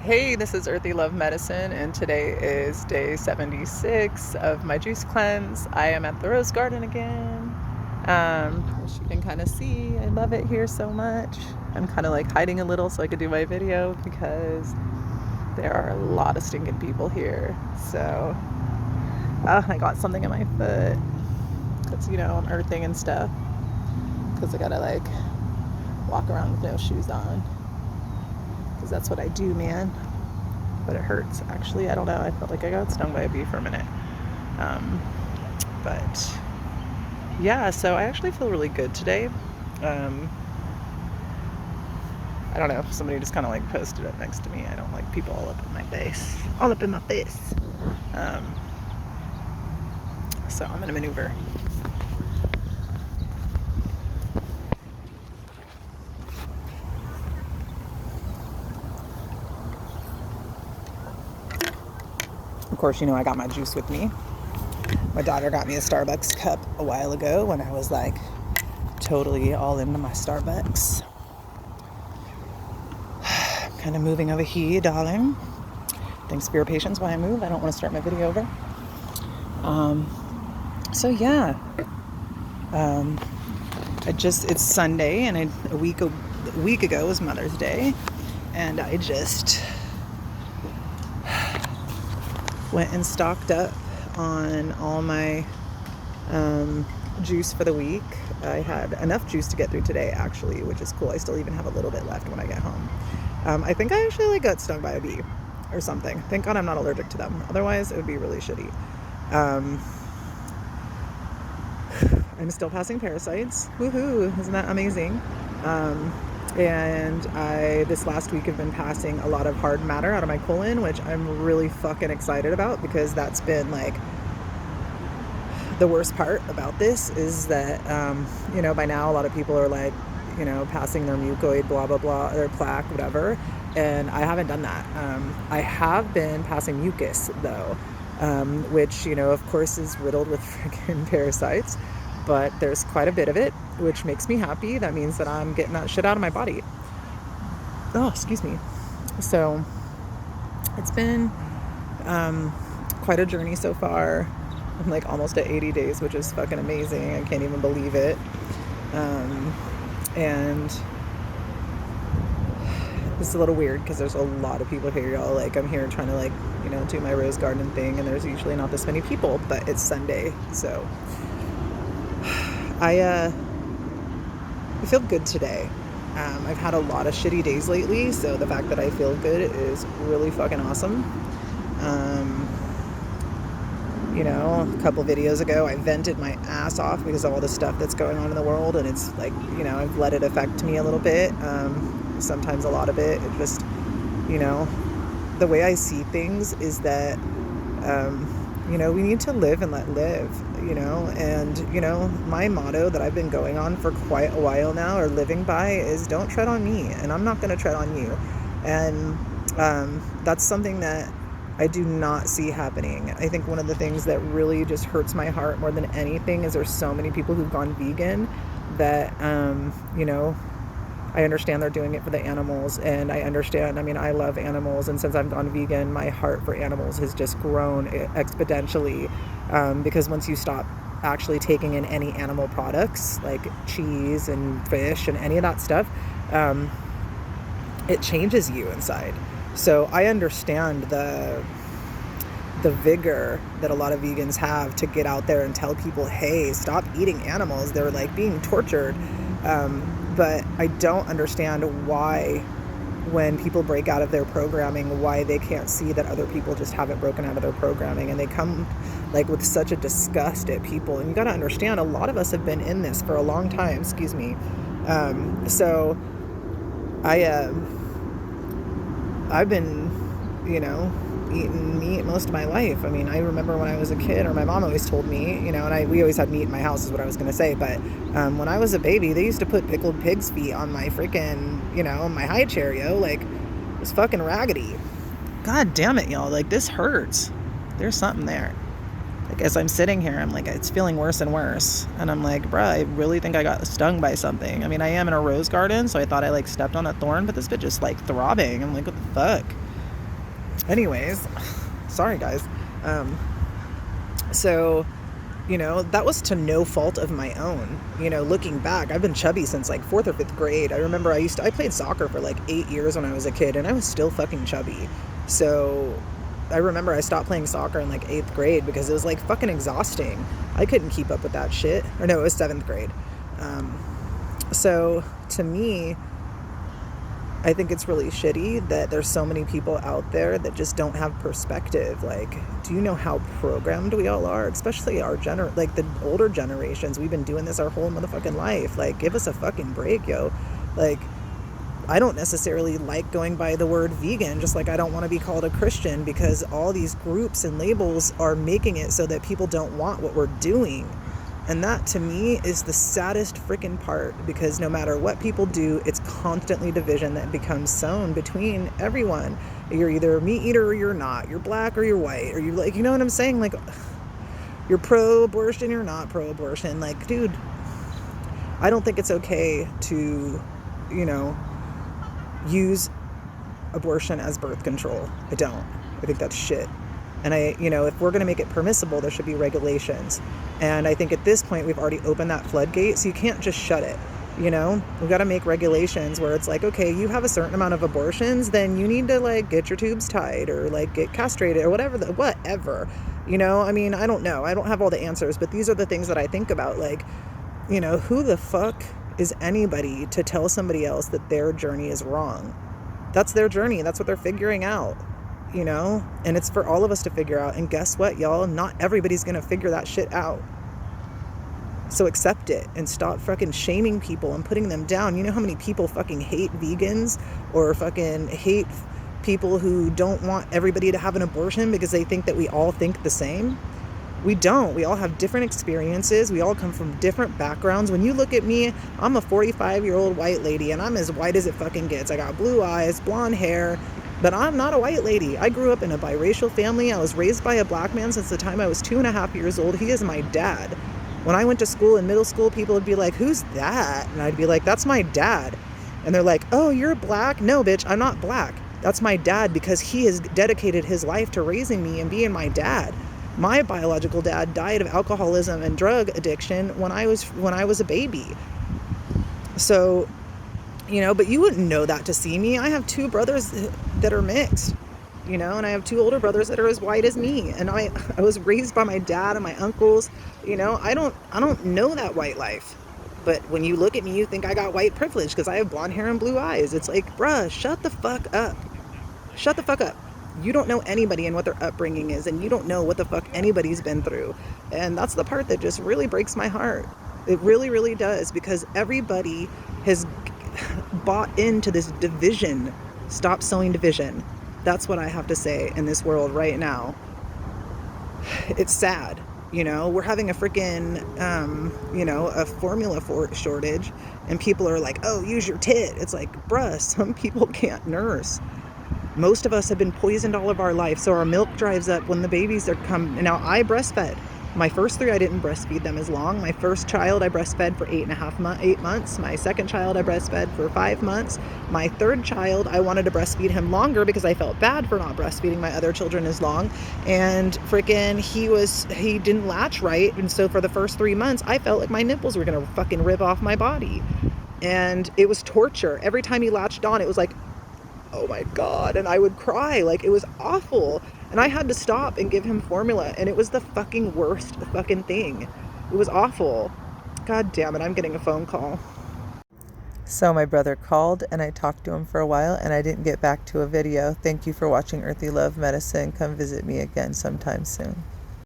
Hey, this is Earthy Love Medicine, and today is day 76 of my juice cleanse. I am at the Rose Garden again. As you can kind of see, I love it here so much. I'm kind of like hiding a little so I could do my video because there are a lot of stinking people here. So, I got something in my foot because, I'm earthing and stuff because I gotta like walk around with no shoes on. Because that's what I do, man. But it hurts, actually. I don't know. I felt like I got stung by a bee for a minute. But yeah, so I actually feel really good today. I don't know. Somebody just kind of like posted it next to me. I don't like people all up in my face. All up in my face. So I'm going to maneuver. Of course, I got my juice with me. My daughter got me a Starbucks cup a while ago when I was like totally all into my Starbucks. Kind of moving over here, darling. Thanks for your patience while I move. I don't want to start my video over. So yeah. It's Sunday, and a week ago was Mother's Day, and I just went and stocked up on all my juice for the week. I had enough juice to get through today, actually, which is cool. I still even have a little bit left when I get home. I think I actually got stung by a bee or something. Thank God I'm not allergic to them. Otherwise, it would be really shitty. I'm still passing parasites. Woohoo! Isn't that amazing? And I, this last week, have been passing a lot of hard matter out of my colon, which I'm really fucking excited about, because that's been like the worst part about this is that, by now a lot of people are like, passing their mucoid, blah, blah, blah, their plaque, whatever. And I haven't done that. I have been passing mucus though, which, of course is riddled with freaking parasites. But there's quite a bit of it, which makes me happy. That means that I'm getting that shit out of my body. Oh, excuse me. So it's been quite a journey so far. I'm like almost at 80 days, which is fucking amazing. I can't even believe it. And it's a little weird because there's a lot of people here, y'all. Like, I'm here trying to like, do my rose garden thing, and there's usually not this many people, but it's Sunday, so I feel good today. I've had a lot of shitty days lately, so the fact that I feel good is really fucking awesome. A couple videos ago, I vented my ass off because of all the stuff that's going on in the world, and it's like, I've let it affect me a little bit. Sometimes a lot of it just, the way I see things is that, we need to live and let live, and, my motto that I've been going on for quite a while now, or living by, is don't tread on me, and I'm not going to tread on you. And that's something that I do not see happening. I think one of the things that really just hurts my heart more than anything is there's so many people who've gone vegan that, I understand they're doing it for the animals, and I understand, I love animals, and since I've gone vegan, my heart for animals has just grown exponentially, because once you stop actually taking in any animal products, like cheese and fish and any of that stuff, it changes you inside. So I understand the vigor that a lot of vegans have to get out there and tell people, hey, stop eating animals. They're like being tortured. But I don't understand why, when people break out of their programming, why they can't see that other people just haven't broken out of their programming, and they come like with such a disgust at people. And you got to understand, a lot of us have been in this for a long time. Excuse me. So I've been, eating meat most of my life. I remember when I was a kid, or my mom always told me, we always had meat in my house is what I was going to say. But when I was a baby, they used to put pickled pig's feet on my freaking, my high chair, Like, it was fucking raggedy. God damn it, y'all. Like, this hurts. There's something there. Like, as I'm sitting here, I'm like, it's feeling worse and worse. And I'm like, bruh, I really think I got stung by something. I am in a rose garden, so I thought I like stepped on a thorn, but this bitch is like throbbing. I'm like, what the fuck? Anyways, sorry guys. Um, so, that was to no fault of my own. Looking back, I've been chubby since like 4th or 5th grade. I remember I played soccer for like 8 years when I was a kid, and I was still fucking chubby. So I remember I stopped playing soccer in like 8th grade because it was like fucking exhausting. I couldn't keep up with that shit. Or no, it was 7th grade. So to me, I think it's really shitty that there's so many people out there that just don't have perspective. Like, do you know how programmed we all are? Especially like the older generations. We've been doing this our whole motherfucking life. Like, give us a fucking break, yo. Like, I don't necessarily like going by the word vegan, just like I don't want to be called a Christian, because all these groups and labels are making it so that people don't want what we're doing. And that, to me, is the saddest freaking part, because no matter what people do, it's constantly division that becomes sown between everyone. You're either a meat eater or you're not. You're black or you're white. Or you're like, you know what I'm saying? Like, you're pro-abortion, you're not pro-abortion. Like, dude, I don't think it's okay to, use abortion as birth control. I don't. I think that's shit. And if we're going to make it permissible, there should be regulations. And I think at this point, we've already opened that floodgate, so you can't just shut it. We've got to make regulations where it's like, okay, you have a certain amount of abortions, then you need to like get your tubes tied or like get castrated or whatever. I mean, I don't know. I don't have all the answers, but these are the things that I think about. Like, who the fuck is anybody to tell somebody else that their journey is wrong? That's their journey. That's what they're figuring out. And it's for all of us to figure out. And guess what, y'all? Not everybody's going to figure that shit out. So accept it and stop fucking shaming people and putting them down. You know how many people fucking hate vegans or fucking hate people who don't want everybody to have an abortion because they think that we all think the same? We don't. We all have different experiences. We all come from different backgrounds. When you look at me, I'm a 45-year-old white lady, and I'm as white as it fucking gets. I got blue eyes, blonde hair, but I'm not a white lady. I grew up in a biracial family. I was raised by a black man since the time I was 2.5 years old. He is my dad. When I went to school in middle school, people would be like, who's that? And I'd be like, that's my dad. And they're like, oh, you're black? No, bitch, I'm not black. That's my dad, because he has dedicated his life to raising me and being my dad. My biological dad died of alcoholism and drug addiction when I was a baby. So, but you wouldn't know that to see me. I have 2 brothers that are mixed, and I have 2 older brothers that are as white as me. And I was raised by my dad and my uncles. I don't know that white life. But when you look at me, you think I got white privilege because I have blonde hair and blue eyes. It's like, bruh, shut the fuck up. Shut the fuck up. You don't know anybody and what their upbringing is, and you don't know what the fuck anybody's been through. And that's the part that just really breaks my heart. It really, really does, because everybody has bought into this division. Stop sowing division. That's what I have to say in this world right now. It's sad. We're having a freaking, a formula shortage, and people are like, oh, use your tit. It's like, bruh, some people can't nurse. Most of us have been poisoned all of our life, so our milk dries up when the babies are come. Now, I breastfed. My first 3, I didn't breastfeed them as long. My first child, I breastfed for 8 months. My second child, I breastfed for 5 months. My third child, I wanted to breastfeed him longer because I felt bad for not breastfeeding my other children as long. And freaking, he didn't latch right. And so for the first 3 months, I felt like my nipples were going to fucking rip off my body. And it was torture. Every time he latched on, it was like, oh my God. And I would cry. Like, it was awful. And I had to stop and give him formula. And it was the fucking worst fucking thing. It was awful. God damn it. I'm getting a phone call. So my brother called and I talked to him for a while and I didn't get back to a video. Thank you for watching Earthy Love Medicine. Come visit me again sometime soon.